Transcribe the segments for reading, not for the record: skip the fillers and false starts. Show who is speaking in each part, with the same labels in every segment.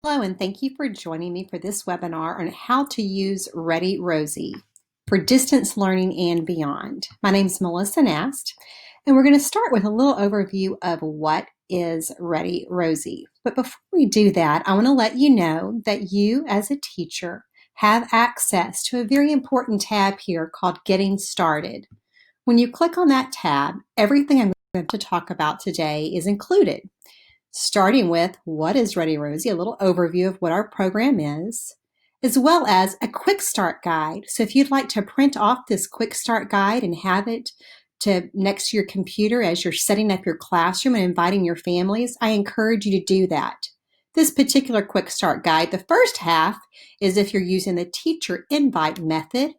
Speaker 1: Hello, and thank you for joining me for this webinar on how to use ReadyRosie for distance learning and beyond. My name is Melissa Nast, and we're going to start with a little overview of what is ReadyRosie. But before we do that, I want to let you know that you, as a teacher, have access to a very important tab here called Getting Started. When you click on that tab, everything I'm going to talk about today is included. Starting with what is ReadyRosie, a little overview of what our program is, as well as a quick start guide. So if you'd like to print off this quick start guide and have it next to your computer as you're setting up your classroom and inviting your families, I encourage you to do that. This particular quick start guide, the first half is if you're using the teacher invite method.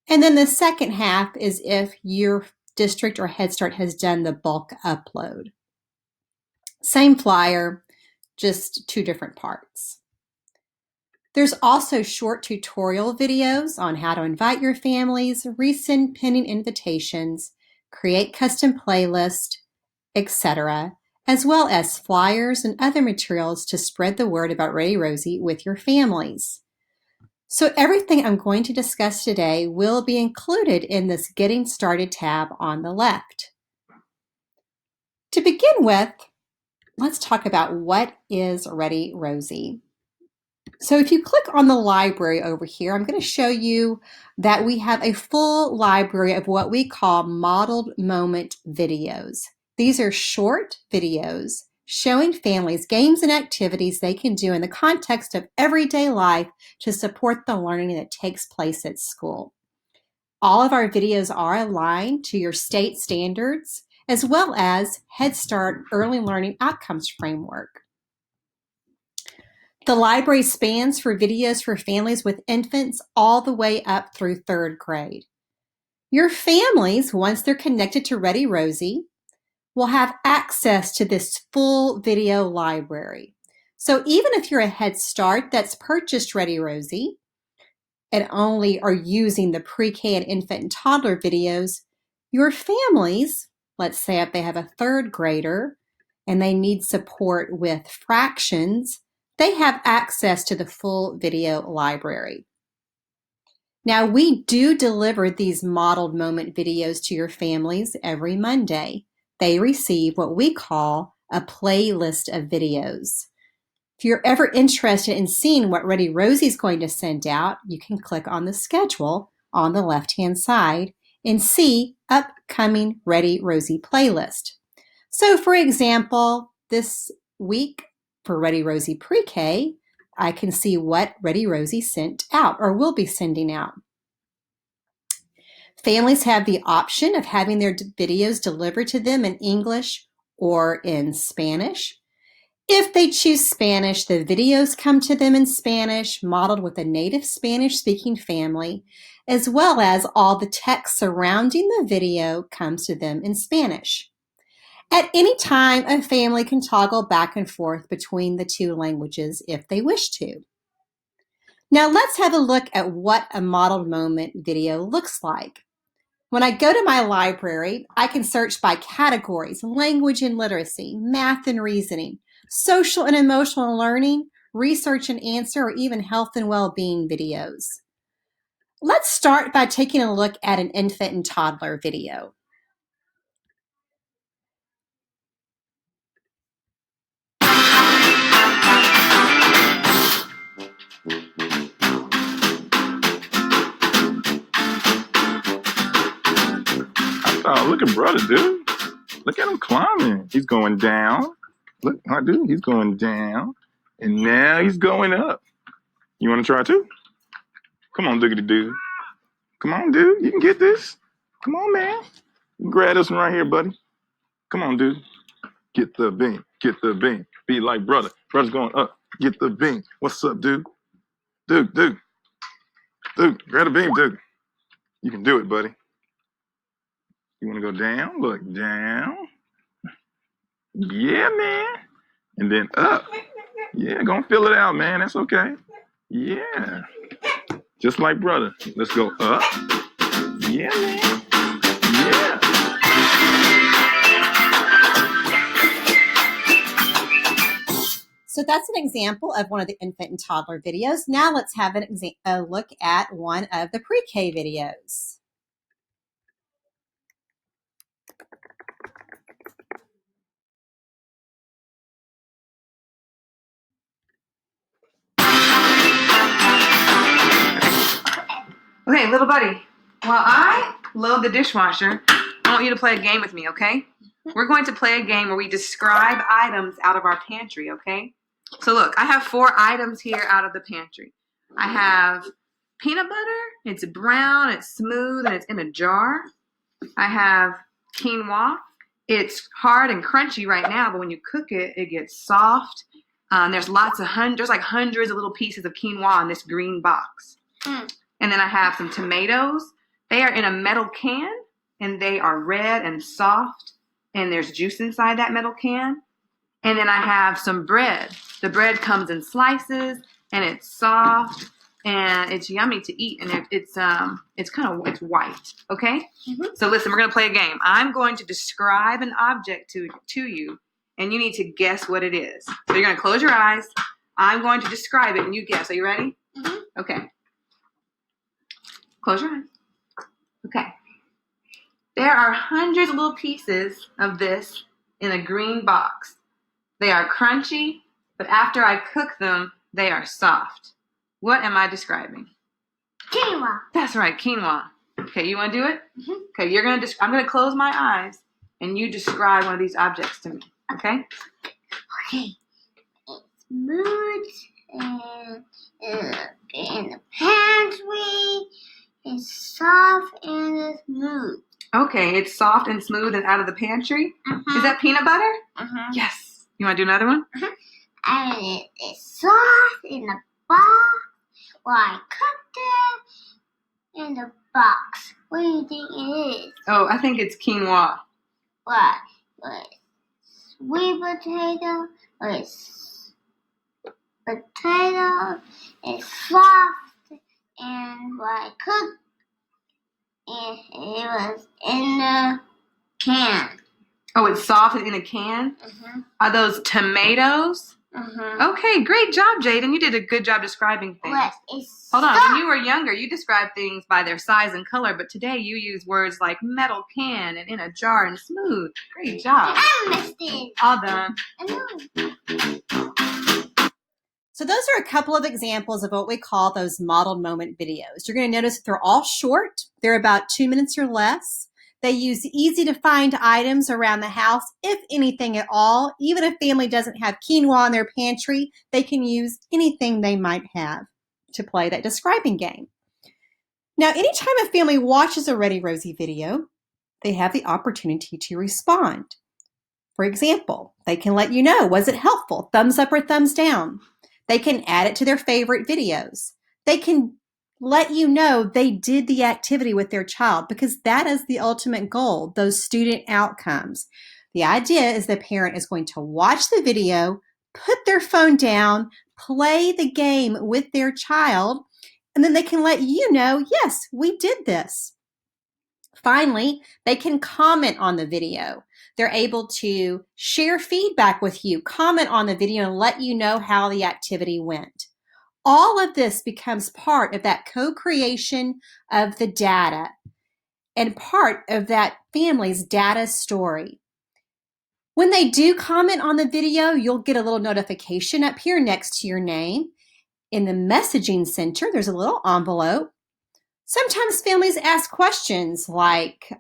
Speaker 1: And then the second half is if your district or Head Start has done the bulk upload. Same flyer, just two different parts. There's also short tutorial videos on how to invite your families, resend pending invitations, create custom playlists, etc., as well as flyers and other materials to spread the word about ReadyRosie with your families. So everything I'm going to discuss today will be included in this Getting Started tab on the left. To begin with, let's talk about what is ReadyRosie. So if you click on the library over here, I'm going to show you that we have a full library of what we call modeled moment videos. These are short videos showing families games and activities they can do in the context of everyday life to support the learning that takes place at school. All of our videos are aligned to your state standards, as well as Head Start Early Learning Outcomes Framework. The library spans for videos for families with infants all the way up through 3rd grade. Your families, once they're connected to ReadyRosie, will have access to this full video library. So even if you're a Head Start that's purchased ReadyRosie and only are using the pre-K and infant and toddler videos, your families, let's say if they have a 3rd grader and they need support with fractions, they have access to the full video library. Now, we do deliver these modeled moment videos to your families every Monday. They receive what we call a playlist of videos. If you're ever interested in seeing what ReadyRosie is going to send out, you can click on the schedule on the left-hand side and see upcoming ReadyRosie playlist. So for example, this week for ReadyRosie Pre-K, I can see what ReadyRosie sent out or will be sending out. Families have the option of having their videos delivered to them in English or in Spanish. If they choose Spanish, the videos come to them in Spanish, modeled with a native Spanish-speaking family, as well as all the text surrounding the video comes to them in Spanish. At any time, a family can toggle back and forth between the two languages if they wish to. Now let's have a look at what a modeled moment video looks like. When I go to my library, I can search by categories: language and literacy, math and reasoning, social and emotional learning, research and answer, or even health and well-being videos. Let's start by taking a look at an infant and toddler video.
Speaker 2: Oh, look at brother, dude. Look at him climbing. He's going down. Look, my dude, he's going down. And now he's going up. You want to try too? Come on, diggity dude. Come on, dude. You can get this. Come on, man. You can grab this one right here, buddy. Come on, dude. Get the beam. Get the beam. Be like brother. Brother's going up. Get the beam. What's up, dude? Dude. Dude, grab the beam, dude. You can do it, buddy. You want to go down? Look, down. Yeah, man. And then up. Yeah, gonna fill it out, man. That's okay. Yeah. Just like brother. Let's go up. Yeah, man. Yeah.
Speaker 1: So So that's an example of one of the infant and toddler videos. Now let's have a look at one of the pre-K videos.
Speaker 3: Okay, little buddy, while I load the dishwasher, I want you to play a game with me, okay? We're going to play a game where we describe items out of our pantry, okay? So look, I have 4 items here out of the pantry. I have peanut butter, it's brown, it's smooth, and it's in a jar. I have quinoa. It's hard and crunchy right now, but when you cook it, it gets soft. There's like hundreds of little pieces of quinoa in this green box. And then I have some tomatoes. They are in a metal can, and they are red and soft, and there's juice inside that metal can. And then I have some bread. The bread comes in slices, and it's soft, and it's yummy to eat, and it's white. Okay. So listen, we're gonna play a game. I'm going to describe an object to you, and you need to guess what it is. So you're gonna close your eyes. I'm going to describe it, and you guess. Are you ready? Okay. Close your eyes. Okay. There are hundreds of little pieces of this in a green box. They are crunchy, but after I cook them, they are soft. What am I describing?
Speaker 4: Quinoa.
Speaker 3: That's right, quinoa. Okay, you want to do it? Okay, I'm going to close my eyes, and you describe one of these objects to me. Okay?
Speaker 4: Okay. It's smooth and in the pantry. It's soft and smooth.
Speaker 3: Okay, it's soft and smooth and out of the pantry. Is that peanut butter? Yes. You want to do another one?
Speaker 4: And it's soft in the box. Well, I cooked it in the box. What do you think it is?
Speaker 3: Oh, I think it's quinoa.
Speaker 4: What? Sweet potato? It's potato. It's soft and what I cooked. And it was in the can.
Speaker 3: Oh, it's soft and in a can? Are those tomatoes? Okay, great job, Jaden. You did a good job describing things.
Speaker 4: What is
Speaker 3: Hold on,
Speaker 4: soft?
Speaker 3: when you were younger, you described things by their size and color, but today you use words like metal can and in a jar and smooth. Great job.
Speaker 4: I missed it.
Speaker 3: All done.
Speaker 4: I know.
Speaker 1: So those are a couple of examples of what we call those modeled moment videos. You're going to notice that they're all short. They're about 2 minutes or less. They use easy to find items around the house, if anything at all. Even if family doesn't have quinoa in their pantry, they can use anything they might have to play that describing game. Now, anytime a family watches a ReadyRosie video, they have the opportunity to respond. For example, they can let you know, was it helpful? Thumbs up or thumbs down? They can add it to their favorite videos. They can let you know they did the activity with their child, because that is the ultimate goal, those student outcomes. The idea is the parent is going to watch the video, put their phone down, play the game with their child, and then they can let you know, yes, we did this. Finally, they can comment on the video. They're able to share feedback with you, comment on the video, and let you know how the activity went. All of this becomes part of that co-creation of the data and part of that family's data story. When they do comment on the video, you'll get a little notification up here next to your name. In the messaging center, there's a little envelope. Sometimes families ask questions like,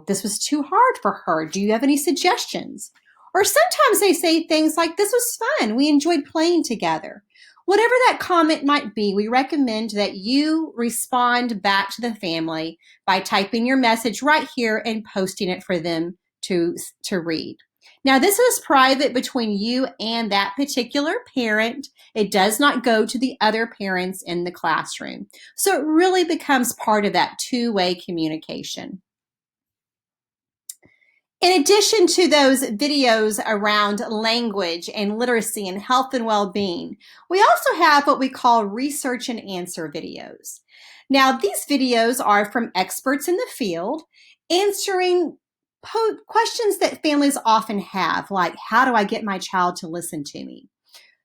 Speaker 1: this was too hard for her. Do you have any suggestions? Or sometimes they say things like, this was fun. We enjoyed playing together. Whatever that comment might be, we recommend that you respond back to the family by typing your message right here and posting it for them to read. Now, this is private between you and that particular parent. It does not go to the other parents in the classroom. So it really becomes part of that two-way communication. In addition to those videos around language and literacy and health and well-being, we also have what we call research and answer videos. Now, these videos are from experts in the field answering questions that families often have, like, how do I get my child to listen to me?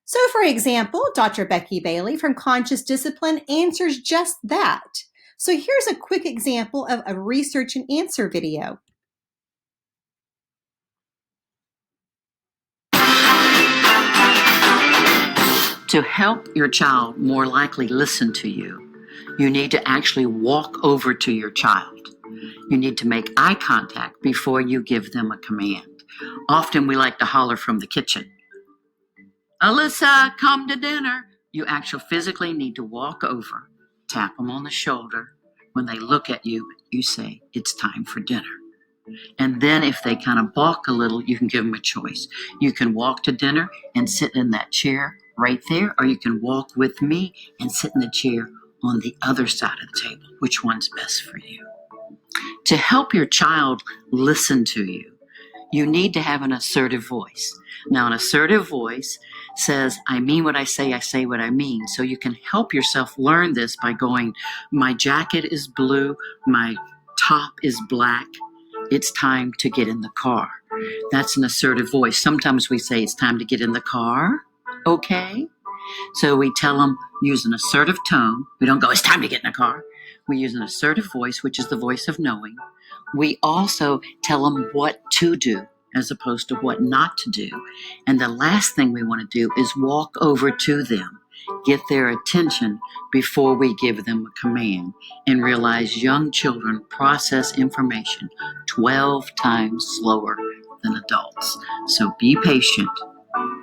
Speaker 1: So, for example, Dr. Becky Bailey from Conscious Discipline answers just that. So here's a quick example of a research and answer video.
Speaker 5: To help your child more likely listen to you, you need to actually walk over to your child. You need to make eye contact before you give them a command. Often we like to holler from the kitchen, "Alyssa, come to dinner." You actually physically need to walk over, tap them on the shoulder. When they look at you, you say, "It's time for dinner." And then if they kind of balk a little, you can give them a choice. You can walk to dinner and sit in that chair right there, or you can walk with me and sit in the chair on the other side of the table. Which one's best for you? To help your child listen to you, you need to have an assertive voice. Now, an assertive voice says, I mean what I say what I mean. So you can help yourself learn this by going, my jacket is blue, my top is black. It's time to get in the car. That's an assertive voice. Sometimes we say it's time to get in the car. Okay. So we tell them, use an assertive tone. We don't go, it's time to get in the car. We use an assertive voice, which is the voice of knowing. We also tell them what to do as opposed to what not to do. And the last thing we want to do is walk over to them, get their attention before we give them a command, and realize young children process information 12 times slower than adults. So be patient,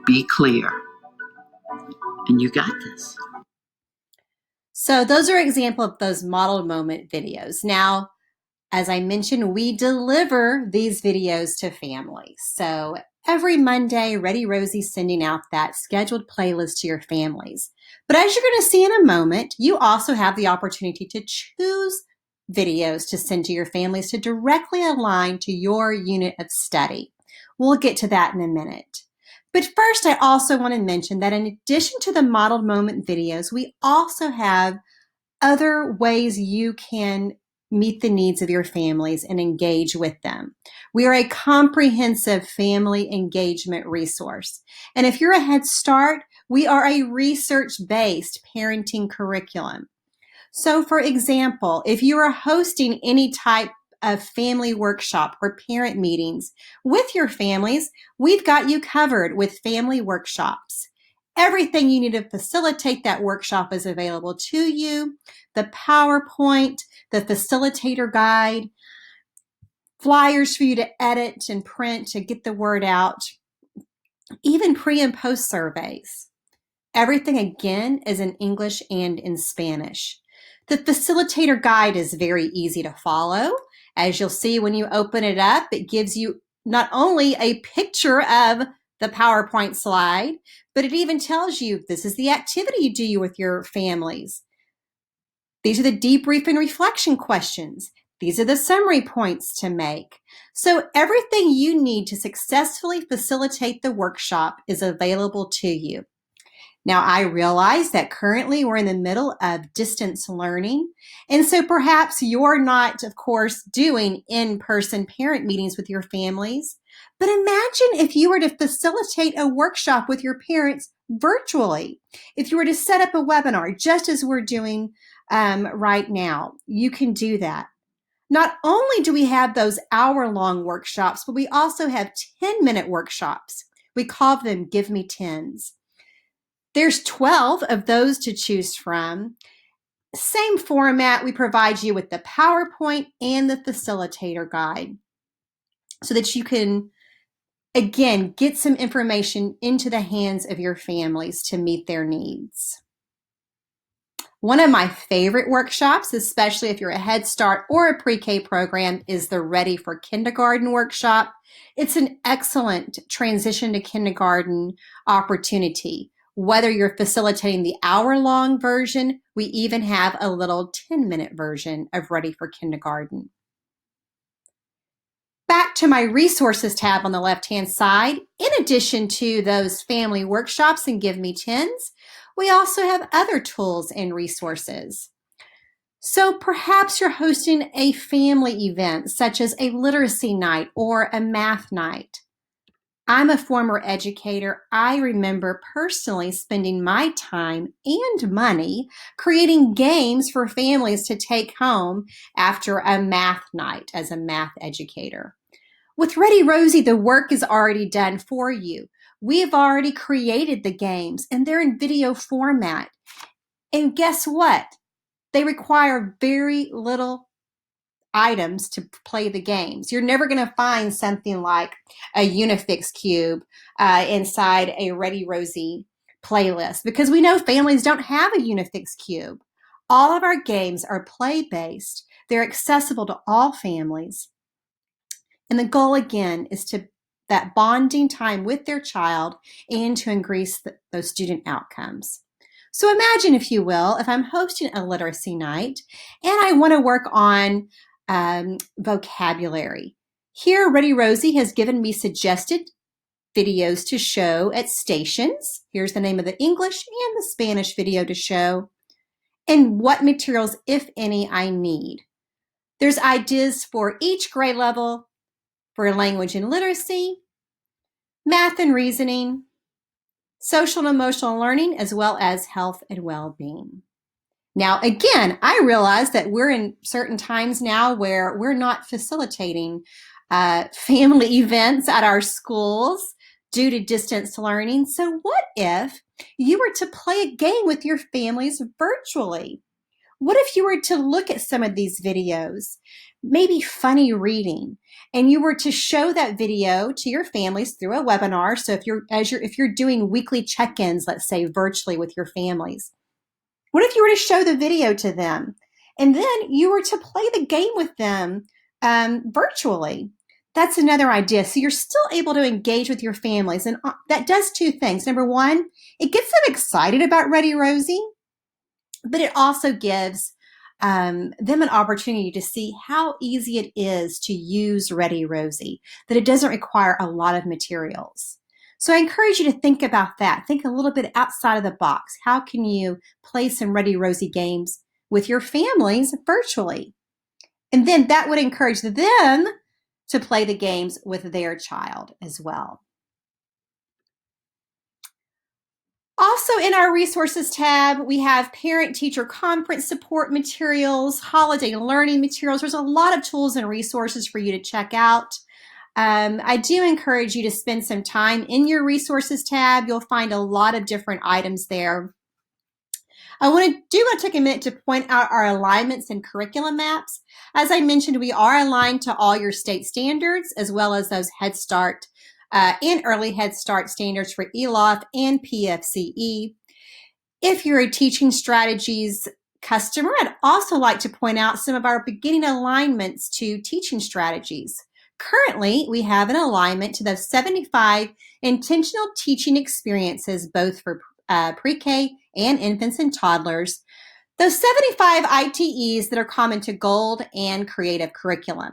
Speaker 5: be clear, and you got this.
Speaker 1: So those are examples of those model moment videos. Now, as I mentioned, we deliver these videos to families. So every Monday, ReadyRosie sending out that scheduled playlist to your families. But as you're going to see in a moment, you also have the opportunity to choose videos to send to your families to directly align to your unit of study. We'll get to that in a minute. But first, I also want to mention that in addition to the modeled moment videos, we also have other ways you can meet the needs of your families and engage with them. We are a comprehensive family engagement resource. And if you're a Head Start, we are a research-based parenting curriculum. So for example, if you are hosting any type of family workshop or parent meetings with your families, we've got you covered with family workshops. Everything you need to facilitate that workshop is available to you. The PowerPoint, the facilitator guide, flyers for you to edit and print to get the word out, even pre and post surveys. Everything again is in English and in Spanish. The facilitator guide is very easy to follow. As you'll see when you open it up, it gives you not only a picture of the PowerPoint slide, but it even tells you this is the activity you do with your families. These are the debrief and reflection questions. These are the summary points to make. So everything you need to successfully facilitate the workshop is available to you. Now, I realize that currently we're in the middle of distance learning, and so perhaps you're not, of course, doing in-person parent meetings with your families, but imagine if you were to facilitate a workshop with your parents virtually. If you were to set up a webinar, just as we're doing right now, you can do that. Not only do we have those hour-long workshops, but we also have 10-minute workshops. We call them Give Me Tens. There's 12 of those to choose from. Same format, we provide you with the PowerPoint and the facilitator guide so that you can, again, get some information into the hands of your families to meet their needs. One of my favorite workshops, especially if you're a Head Start or a pre-K program, is the Ready for Kindergarten workshop. It's an excellent transition to kindergarten opportunity. Whether you're facilitating the hour-long version, we even have a little 10-minute version of Ready for Kindergarten. Back to my resources tab on the left-hand side, in addition to those family workshops and Give Me Tens, we also have other tools and resources. So perhaps you're hosting a family event such as a literacy night or a math night. I'm a former educator. I remember personally spending my time and money creating games for families to take home after a math night as a math educator. With ReadyRosie, the work is already done for you. We have already created the games and they're in video format. And guess what? They require very little items to play the games. You're never going to find something like a Unifix cube inside a ReadyRosie playlist because we know families don't have a Unifix cube. All of our games are play-based. They're accessible to all families. And the goal again is to that bonding time with their child and to increase those student outcomes. So imagine, if you will, if I'm hosting a literacy night and I want to work on vocabulary. Here, ReadyRosie has given me suggested videos to show at stations. Here's the name of the English and the Spanish video to show, and what materials, if any, I need. There's ideas for each grade level for language and literacy, math and reasoning, social and emotional learning, as well as health and well-being. Now, again, I realize that we're in certain times now where we're not facilitating family events at our schools due to distance learning. So what if you were to play a game with your families virtually? What if you were to look at some of these videos, maybe funny reading, and you were to show that video to your families through a webinar? So if you're doing weekly check-ins, let's say virtually with your families, what if you were to show the video to them and then you were to play the game with them virtually? That's another idea. So you're still able to engage with your families, and that does two things. Number one, it gets them excited about ReadyRosie, but it also gives them an opportunity to see how easy it is to use ReadyRosie, that it doesn't require a lot of materials. So I encourage you to think about that. Think a little bit outside of the box. How can you play some ReadyRosie games with your families virtually? And then that would encourage them to play the games with their child as well. Also in our resources tab, we have parent-teacher conference support materials, holiday learning materials. There's a lot of tools and resources for you to check out. I do encourage you to spend some time in your resources tab. You'll find a lot of different items there. I want to take a minute to point out our alignments and curriculum maps. As I mentioned, we are aligned to all your state standards, as well as those Head Start and Early Head Start standards for ELOF and PFCE. If you're a Teaching Strategies customer, I'd also like to point out some of our beginning alignments to Teaching Strategies. Currently, we have an alignment to the 75 intentional teaching experiences, both for pre-K and infants and toddlers. Those 75 ITEs that are common to Gold and Creative Curriculum.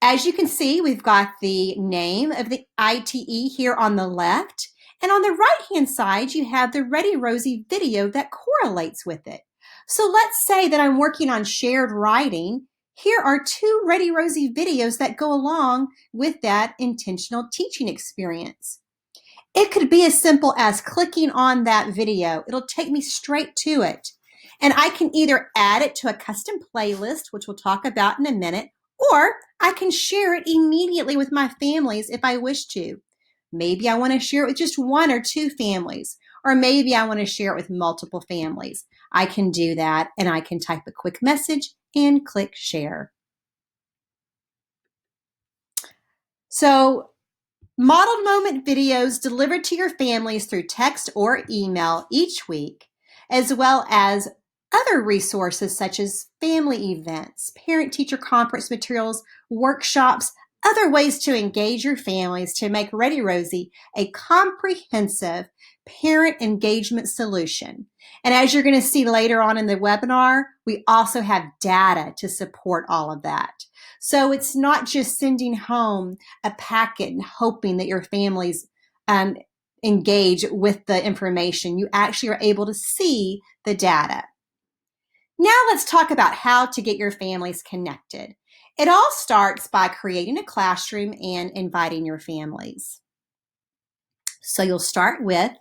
Speaker 1: As you can see, we've got the name of the ITE here on the left, and on the right-hand side, you have the ReadyRosie video that correlates with it. So let's say that I'm working on shared writing. Here are two ReadyRosie videos that go along with that intentional teaching experience. It could be as simple as clicking on that video. It'll take me straight to it. And I can either add it to a custom playlist, which we'll talk about in a minute, or I can share it immediately with my families if I wish to. Maybe I want to share it with just one or two families, or maybe I want to share it with multiple families. I can do that, and I can type a quick message and click share. So, modeled moment videos delivered to your families through text or email each week, as well as other resources such as family events, parent-teacher conference materials, workshops, other ways to engage your families to make ReadyRosie a comprehensive parent engagement solution. And as you're going to see later on in the webinar, we also have data to support all of that. So it's not just sending home a packet and hoping that your families engage with the information. You actually are able to see the data. Now let's talk about how to get your families connected. It all starts by creating a classroom and inviting your families. So you'll start with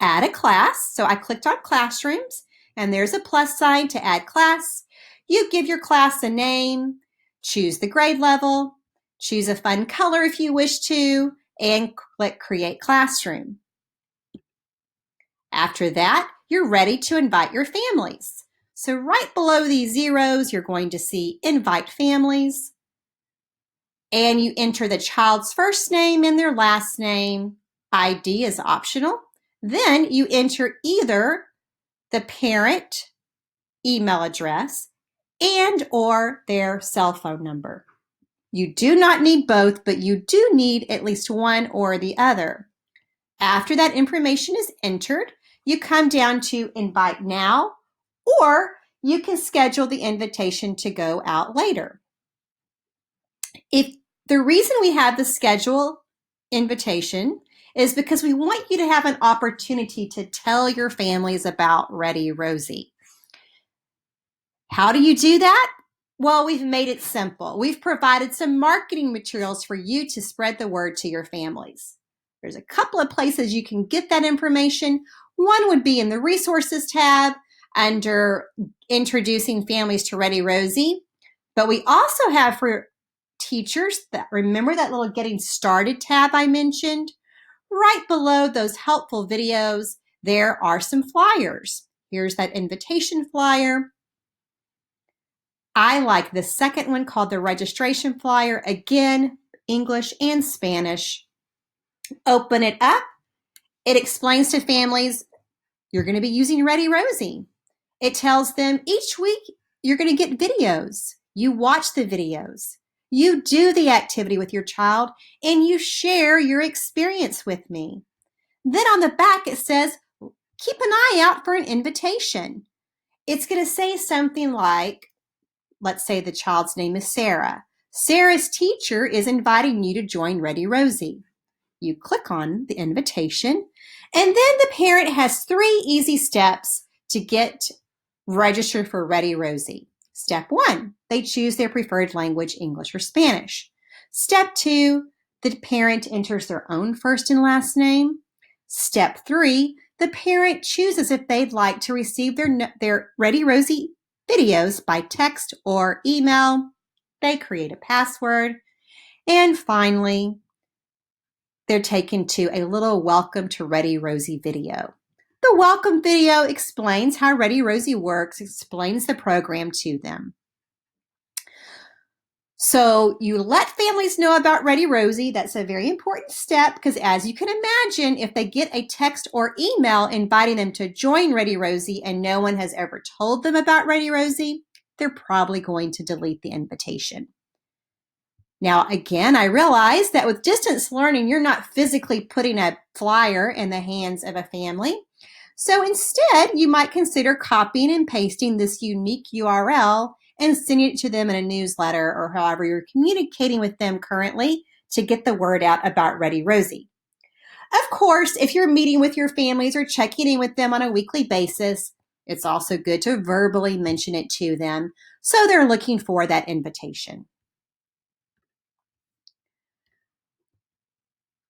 Speaker 1: add a class. So I clicked on classrooms and there's a plus sign to add class. You give your class a name, choose the grade level, choose a fun color if you wish to, and click create classroom. After that, you're ready to invite your families. So right below these zeros, you're going to see invite families, and you enter the child's first name and their last name. ID is optional. Then you enter either the parent email address and or their cell phone number. You do not need both, but you do need at least one or the other. After that information is entered, you come down to invite now, or you can schedule the invitation to go out later. If the reason we have the schedule invitation is because we want you to have an opportunity to tell your families about ReadyRosie. How do you do that? Well, we've made it simple. We've provided some marketing materials for you to spread the word to your families. There's a couple of places you can get that information. One would be in the resources tab under introducing families to ReadyRosie. But we also have for teachers that remember that little getting started tab I mentioned. Right below those helpful videos, there are some flyers. Here's that invitation flyer. I like the second one called the registration flyer. Again, English and Spanish. Open it up. It explains to families you're going to be using ReadyRosie. It tells them each week you're going to get videos. You watch the videos. You do the activity with your child and you share your experience with me. Then on the back it says, keep an eye out for an invitation. It's going to say something like, let's say the child's name is Sarah. Sarah's teacher is inviting you to join ReadyRosie. You click on the invitation, and then the parent has 3 easy steps to get registered for ReadyRosie. Step 1, they choose their preferred language, English or Spanish. Step 2, the parent enters their own first and last name. Step 3, the parent chooses if they'd like to receive their ReadyRosie videos by text or email. They create a password. And finally, they're taken to a little welcome to ReadyRosie video. The welcome video explains how ReadyRosie works, explains the program to them. So you let families know about ReadyRosie. That's a very important step because as you can imagine, if they get a text or email inviting them to join ReadyRosie and no one has ever told them about ReadyRosie, they're probably going to delete the invitation. Now, again, I realize that with distance learning, you're not physically putting a flyer in the hands of a family. So instead, you might consider copying and pasting this unique URL and sending it to them in a newsletter or however you're communicating with them currently to get the word out about ReadyRosie. Of course, if you're meeting with your families or checking in with them on a weekly basis, it's also good to verbally mention it to them so they're looking for that invitation.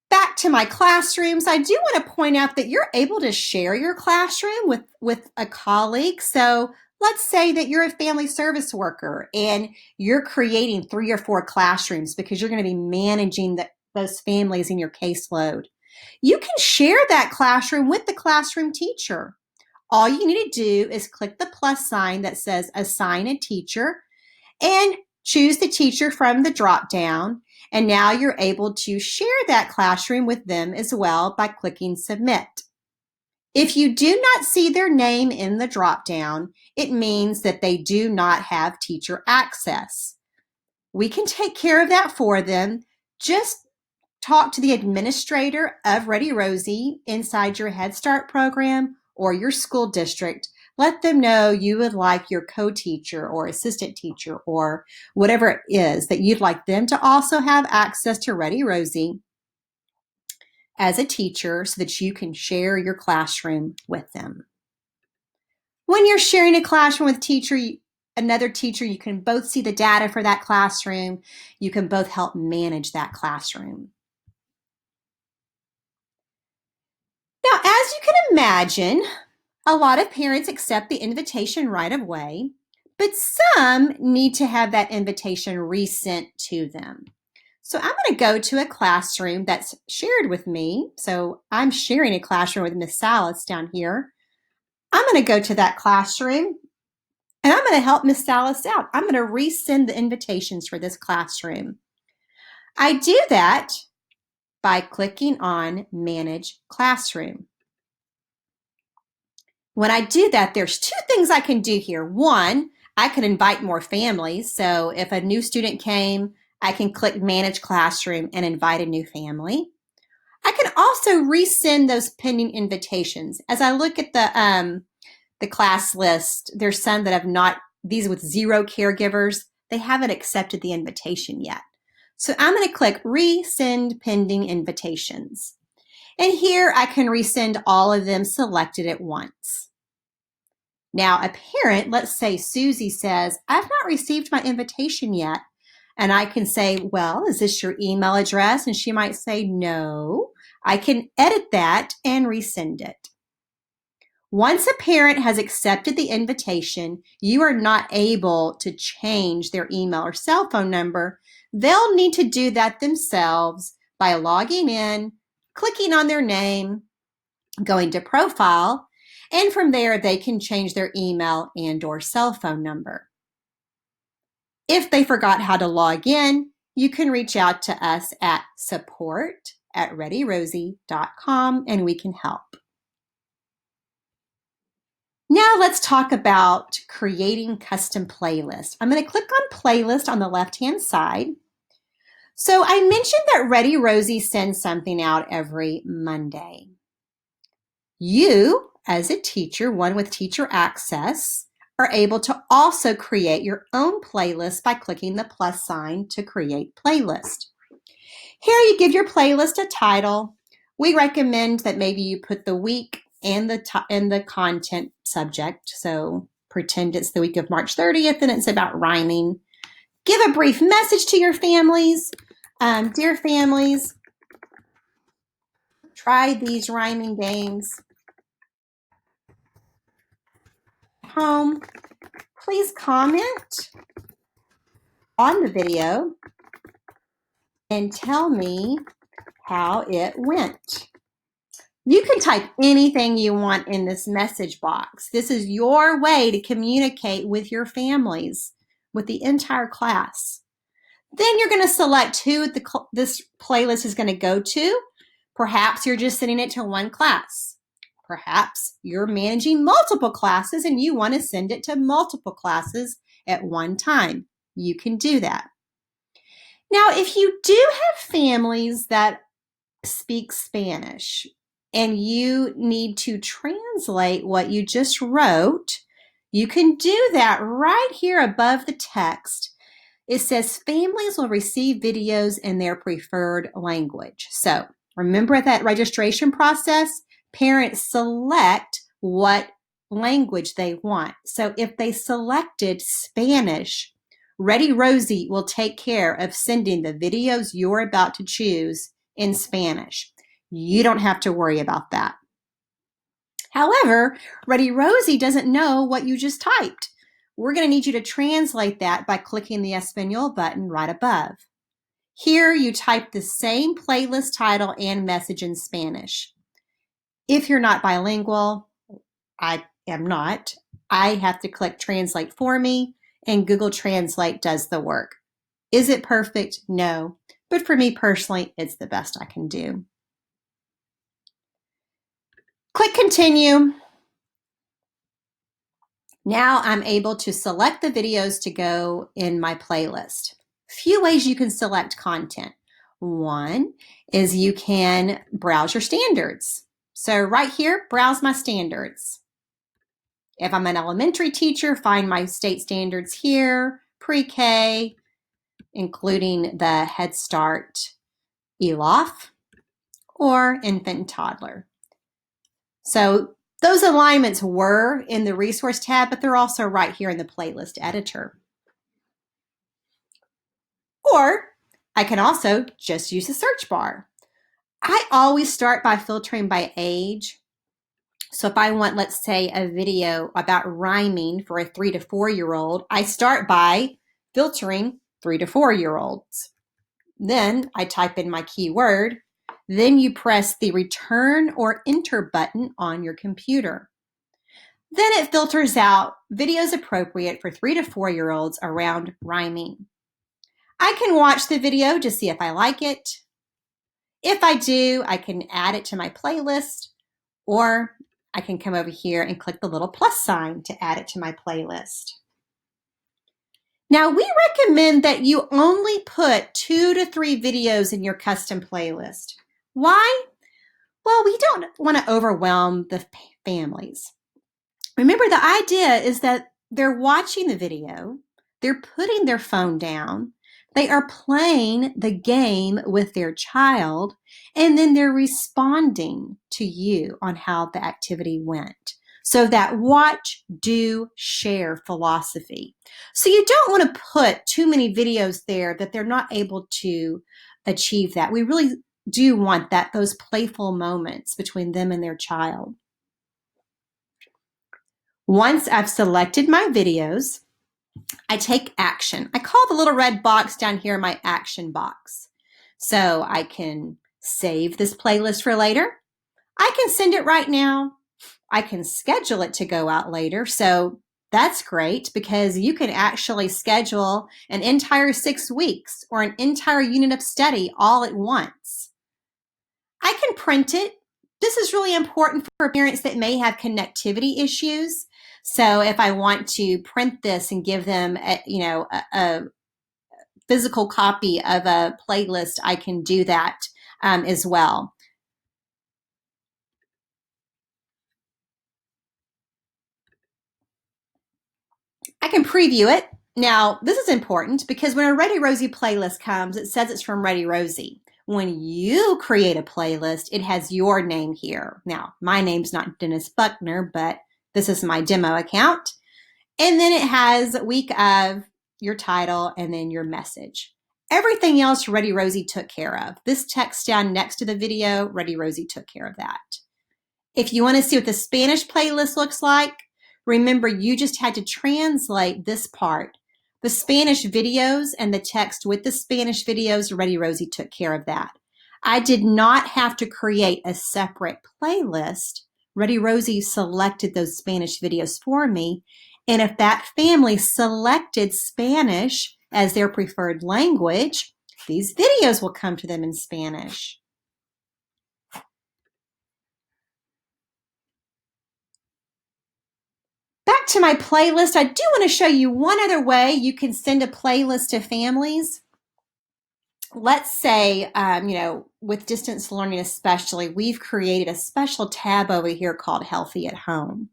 Speaker 1: Back to my classrooms, I do want to point out that you're able to share your classroom with a colleague. So let's say that you're a family service worker and you're creating 3 or 4 classrooms because you're going to be managing those families in your caseload. You can share that classroom with the classroom teacher. All you need to do is click the plus sign that says assign a teacher and choose the teacher from the drop down. And now you're able to share that classroom with them as well by clicking submit. If you do not see their name in the drop down, it means that they do not have teacher access. We can take care of that for them. Just talk to the administrator of ReadyRosie inside your Head Start program or your school district. Let them know you would like your co-teacher or assistant teacher or whatever it is that you'd like them to also have access to ReadyRosie as a teacher so that you can share your classroom with them. When you're sharing a classroom with another teacher, you can both see the data for that classroom. You can both help manage that classroom. Now, as you can imagine, a lot of parents accept the invitation right away, but some need to have that invitation resent to them. So I'm going to go to a classroom that's shared with me. So I'm sharing a classroom with Miss Salas down here. I'm going to go to that classroom and I'm going to help Miss Salas out. I'm going to resend the invitations for this classroom. I do that by clicking on Manage Classroom. When I do that, there's two things I can do here. One, I could invite more families. So if a new student came, I can click Manage Classroom and invite a new family. I can also resend those pending invitations. As I look at the class list, there's some that have not, these with 0 caregivers, they haven't accepted the invitation yet. So I'm going to click Resend Pending Invitations. And here I can resend all of them selected at once. Now, a parent, let's say Susie says, I've not received my invitation yet. And I can say, well, is this your email address? And she might say, no. I can edit that and resend it. Once a parent has accepted the invitation, you are not able to change their email or cell phone number. They'll need to do that themselves by logging in, clicking on their name, going to profile, and from there they can change their email and or cell phone number. If they forgot how to log in, you can reach out to us at support@ReadyRosie.com and we can help. Now let's talk about creating custom playlists. I'm going to click on playlist on the left-hand side. So I mentioned that ReadyRosie sends something out every Monday. You, as a teacher, one with teacher access, are able to also create your own playlist by clicking the plus sign to create playlist. Here you give your playlist a title. We recommend that maybe you put the week and the content subject. So pretend it's the week of March 30th and it's about rhyming. Give a brief message to your families. Dear families, try these rhyming games. Home, please comment on the video and tell me how it went. You can type anything you want in this message box. This is your way to communicate with your families, with the entire class. Then you're going to select who this playlist is going to go to. Perhaps you're just sending it to one class. Perhaps you're managing multiple classes and you want to send it to multiple classes at one time. You can do that. Now, if you do have families that speak Spanish and you need to translate what you just wrote, you can do that right here above the text. It says families will receive videos in their preferred language. So remember at that registration process, parents select what language they want. So if they selected Spanish, ReadyRosie will take care of sending the videos you're about to choose in Spanish. You don't have to worry about that. However, ReadyRosie doesn't know what you just typed. We're going to need you to translate that by clicking the Espanol button right above. Here you type the same playlist title and message in Spanish. If you're not bilingual, I am not, I have to click Translate for me, and Google Translate does the work. Is it perfect? No. But for me personally, it's the best I can do. Click Continue. Now I'm able to select the videos to go in my playlist. Few ways you can select content. One is you can browse your standards. So right here, browse my standards. If I'm an elementary teacher, find my state standards here, pre-K, including the Head Start ELOF, or infant and toddler. So Those alignments were in the resource tab, but they're also right here in the playlist editor. Or I can also just use the search bar. I always start by filtering by age. So if I want, let's say, a video about rhyming for a 3 to 4-year-old, I start by filtering 3 to 4-year-olds. Then I type in my keyword. Then you press the return or enter button on your computer. Then it filters out videos appropriate for 3 to 4-year-olds around rhyming. I can watch the video to see if I like it. If I do, I can add it to my playlist, or I can come over here and click the little plus sign to add it to my playlist. Now, we recommend that you only put 2 to 3 videos in your custom playlist. Why? Well, we don't want to overwhelm the families. Remember, the idea is that they're watching the video, they're putting their phone down, they are playing the game with their child, and then they're responding to you on how the activity went. So that watch, do, share philosophy. So you don't want to put too many videos there that they're not able to achieve that. We really do want those playful moments between them and their child. Once I've selected my videos, I take action. I call the little red box down here my action box. So I can save this playlist for later. I can send it right now. I can schedule it to go out later. So that's great because you can actually schedule an entire 6 weeks or an entire unit of study all at once. I can print it. This is really important for parents that may have connectivity issues. So if I want to print this and give them a physical copy of a playlist, I can do that as well. I can preview it. Now, this is important because when a ReadyRosie playlist comes, it says it's from ReadyRosie. When you create a playlist, it has your name here. Now, my name's not Dennis Buckner, but this is my demo account. And then it has week of, your title, and then your message. Everything else ReadyRosie took care of. This text down next to the video, ReadyRosie took care of that. If you want to see what the Spanish playlist looks like, remember you just had to translate this part. The Spanish videos and the text with the Spanish videos, ReadyRosie took care of that. I did not have to create a separate playlist. ReadyRosie selected those Spanish videos for me. And if that family selected Spanish as their preferred language, these videos will come to them in Spanish. Back to my playlist, I do want to show you one other way you can send a playlist to families. Let's say, with distance learning especially, we've created a special tab over here called Healthy at Home.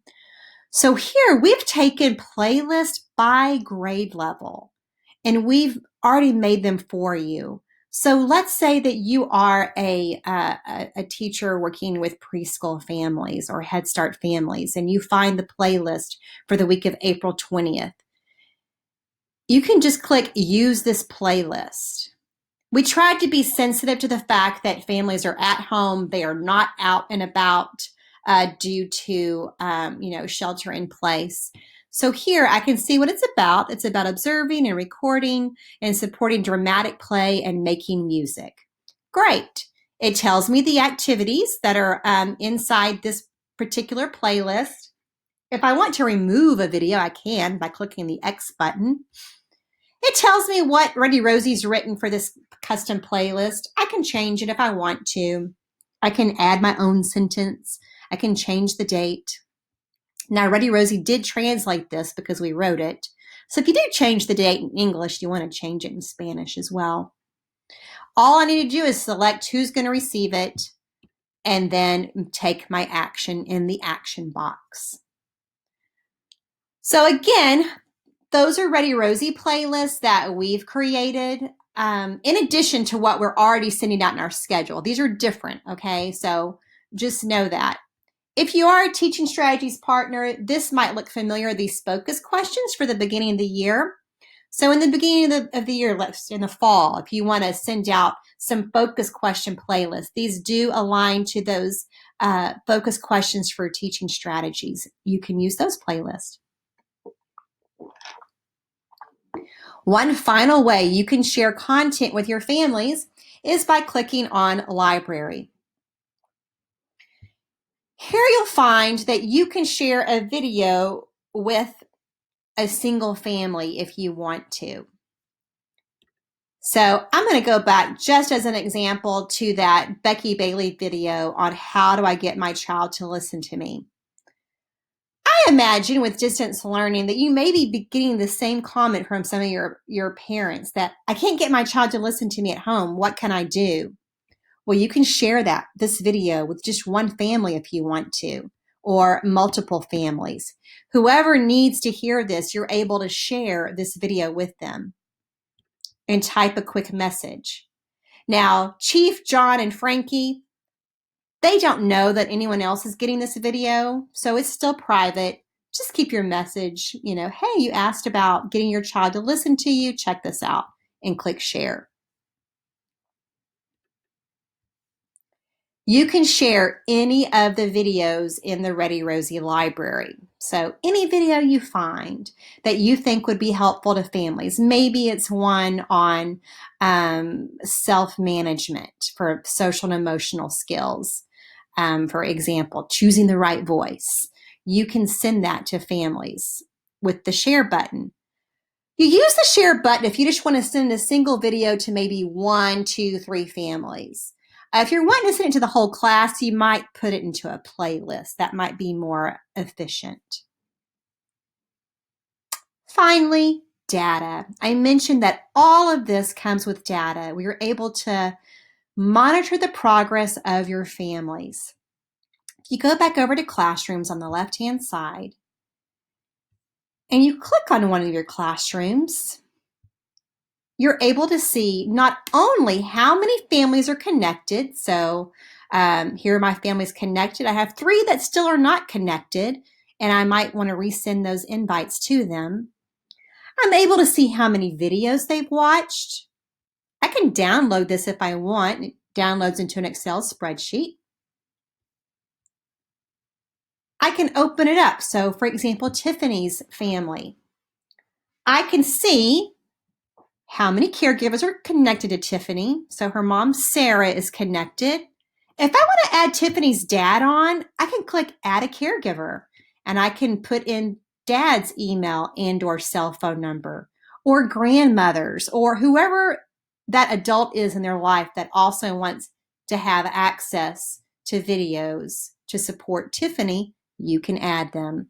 Speaker 1: So here we've taken playlist by grade level and we've already made them for you. So let's say that you are a teacher working with preschool families or Head Start families and you find the playlist for the week of April 20th. You can just click Use this playlist. We tried to be sensitive to the fact that families are at home, they are not out and about due to shelter in place. So here I can see what it's about. It's about observing and recording and supporting dramatic play and making music. Great. It tells me the activities that are inside this particular playlist. If I want to remove a video, I can by clicking the X button. It tells me what ReadyRosie's written for this custom playlist. I can change it if I want to. I can add my own sentence. I can change the date. Now, ReadyRosie did translate this because we wrote it. So if you do change the date in English, you want to change it in Spanish as well. All I need to do is select who's going to receive it and then take my action in the action box. So again, those are ReadyRosie playlists that we've created in addition to what we're already sending out in our schedule. These are different, okay? So just know that. If you are a Teaching Strategies partner, this might look familiar, these focus questions for the beginning of the year. So in the beginning of the year, in the fall, if you want to send out some focus question playlists, these do align to those focus questions for teaching strategies. You can use those playlists. One final way you can share content with your families is by clicking on Library. Here you'll find that you can share a video with a single family if you want to. So I'm going to go back just as an example to that Becky Bailey video on how do I get my child to listen to me. I imagine with distance learning that you may be getting the same comment from some of your parents that I can't get my child to listen to me at home. What can I do? Well, you can share this video with just one family if you want to, or multiple families. Whoever needs to hear this, you're able to share this video with them and type a quick message. Now, Chief, John, and Frankie, they don't know that anyone else is getting this video, so it's still private. Just keep your message, hey, you asked about getting your child to listen to you, check this out, and click share. You can share any of the videos in the ReadyRosie library. So any video you find that you think would be helpful to families, maybe it's one on self-management for social and emotional skills. For example, choosing the right voice. You can send that to families with the share button. You use the share button if you just want to send a single video to maybe 1, 2, 3 families. If you're wanting to send it to the whole class, you might put it into a playlist. That might be more efficient. Finally, data. I mentioned that all of this comes with data. We are able to monitor the progress of your families. If you go back over to Classrooms on the left-hand side, and you click on one of your classrooms, you're able to see not only how many families are connected. So here are my families connected. I have 3 that still are not connected, and I might want to resend those invites to them. I'm able to see how many videos they've watched. I can download this if I want. It downloads into an Excel spreadsheet. I can open it up. So for example, Tiffany's family. I can see how many caregivers are connected to Tiffany. So her mom, Sarah, is connected. If I want to add Tiffany's dad on, I can click Add a Caregiver, and I can put in dad's email and or cell phone number, or grandmothers, or whoever that adult is in their life that also wants to have access to videos to support Tiffany. You can add them.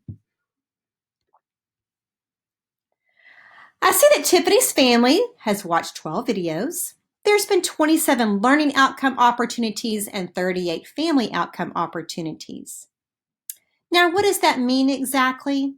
Speaker 1: I see that Tiffany's family has watched 12 videos. There's been 27 learning outcome opportunities and 38 family outcome opportunities. Now, what does that mean exactly?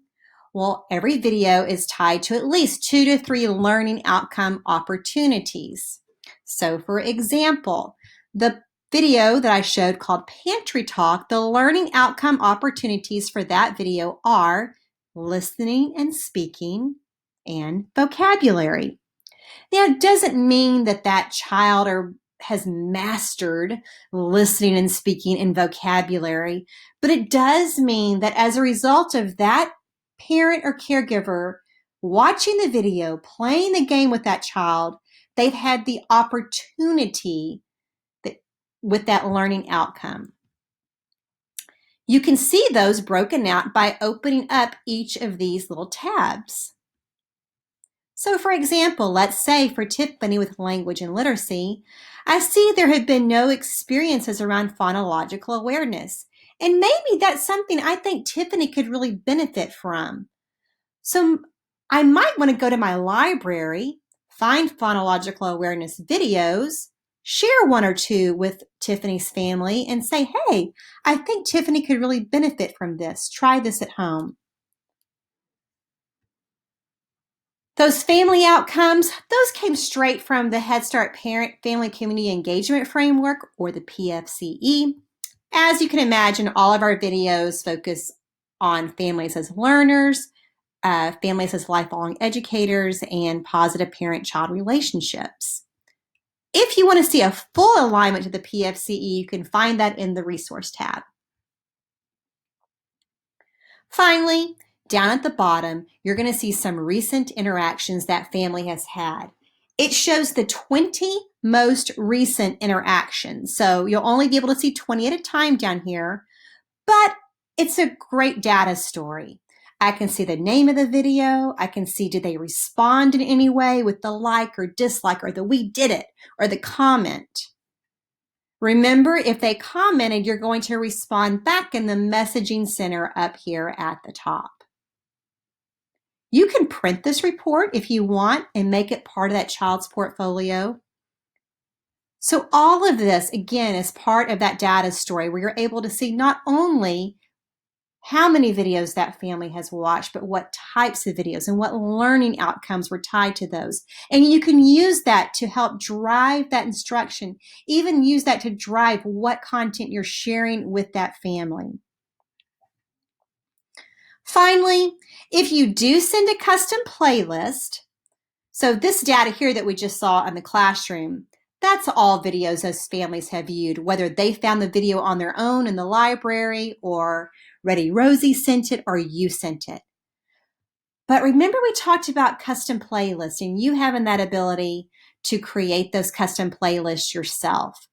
Speaker 1: Well, every video is tied to at least 2 to 3 learning outcome opportunities. So, for example, the video that I showed called Pantry Talk, the learning outcome opportunities for that video are listening and speaking and vocabulary. Now, it doesn't mean that that child has mastered listening and speaking and vocabulary, but it does mean that as a result of that parent or caregiver watching the video, playing the game with that child, they've had the opportunity with that learning outcome. You can see those broken out by opening up each of these little tabs. So for example, let's say for Tiffany with language and literacy, I see there have been no experiences around phonological awareness. And maybe that's something I think Tiffany could really benefit from. So I might want to go to my library, find phonological awareness videos, share 1 or 2 with Tiffany's family and say, hey, I think Tiffany could really benefit from this. Try this at home. Those family outcomes, those came straight from the Head Start Parent Family Community Engagement Framework, or the PFCE. As you can imagine, all of our videos focus on families as learners, families as lifelong educators, and positive parent-child relationships. If you want to see a full alignment to the PFCE, you can find that in the Resource tab. Finally, down at the bottom, you're going to see some recent interactions that family has had. It shows the 20 most recent interactions. So you'll only be able to see 20 at a time down here, but it's a great data story. I can see the name of the video. I can see, did they respond in any way with the like or dislike or the we did it or the comment. Remember, if they commented, you're going to respond back in the messaging center up here at the top. You can print this report if you want and make it part of that child's portfolio. So all of this, again, is part of that data story where you're able to see not only how many videos that family has watched, but what types of videos and what learning outcomes were tied to those. And you can use that to help drive that instruction, even use that to drive what content you're sharing with that family. Finally, if you do send a custom playlist, so this data here that we just saw in the classroom, that's all videos those families have viewed, whether they found the video on their own in the library or ReadyRosie sent it or you sent it. But remember we talked about custom playlists and you having that ability to create those custom playlists yourself.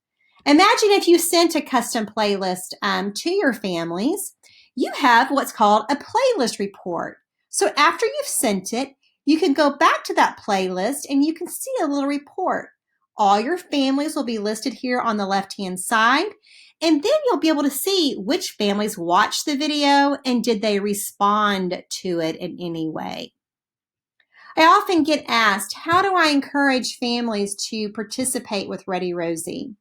Speaker 1: Imagine if you sent a custom playlist to your families, you have what's called a playlist report. So after you've sent it, you can go back to that playlist and you can see a little report. All your families will be listed here on the left-hand side, and then you'll be able to see which families watched the video and did they respond to it in any way. I often get asked, how do I encourage families to participate with ReadyRosie?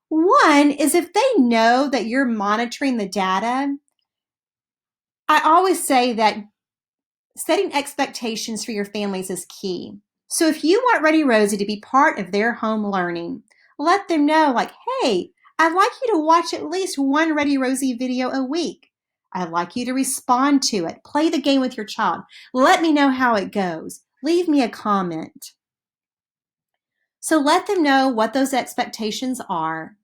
Speaker 1: One is if they know that you're monitoring the data, I always say that setting expectations for your families is key. So if you want ReadyRosie to be part of their home learning, let them know like, hey, I'd like you to watch at least one ReadyRosie video a week. I'd like you to respond to it. Play the game with your child. Let me know how it goes. Leave me a comment. So let them know what those expectations are.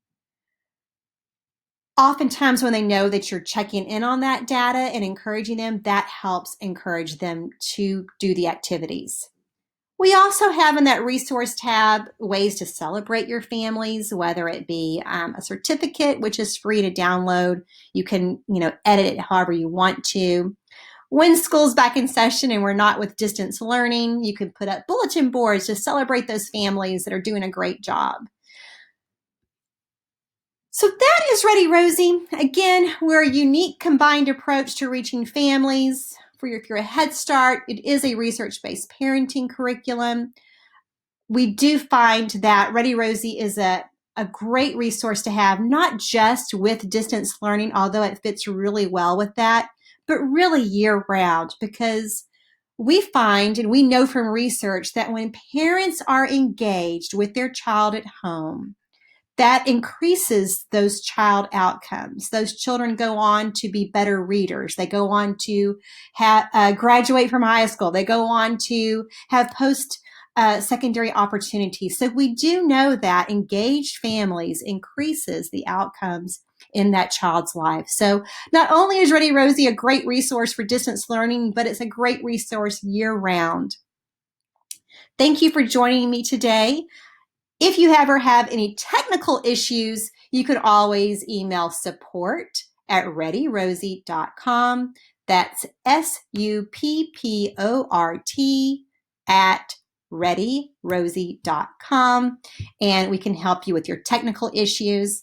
Speaker 1: Oftentimes when they know that you're checking in on that data and encouraging them, that helps encourage them to do the activities. We also have in that resource tab ways to celebrate your families, whether it be a certificate, which is free to download. You can, edit it however you want to. When school's back in session and we're not with distance learning, you can put up bulletin boards to celebrate those families that are doing a great job. So that is ReadyRosie. Again, we're a unique combined approach to reaching families. If you're a Head Start, it is a research-based parenting curriculum. We do find that ReadyRosie is a great resource to have, not just with distance learning, although it fits really well with that, but really year-round, because we find and we know from research that when parents are engaged with their child at home, that increases those child outcomes. Those children go on to be better readers. They go on to graduate from high school. They go on to have post-secondary opportunities. So we do know that engaged families increases the outcomes in that child's life. So not only is ReadyRosie a great resource for distance learning, but it's a great resource year-round. Thank you for joining me today. If you ever have any technical issues, you could always email support@readyrosie.com. That's support@readyrosie.com, and we can help you with your technical issues.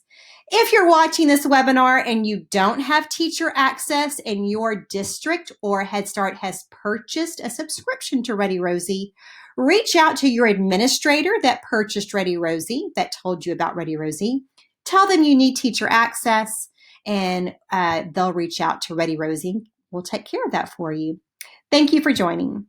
Speaker 1: If you're watching this webinar and you don't have teacher access and your district or Head Start has purchased a subscription to ReadyRosie, reach out to your administrator that purchased ReadyRosie, that told you about ReadyRosie. Tell them you need teacher access, and they'll reach out to ReadyRosie. We'll take care of that for you. Thank you for joining.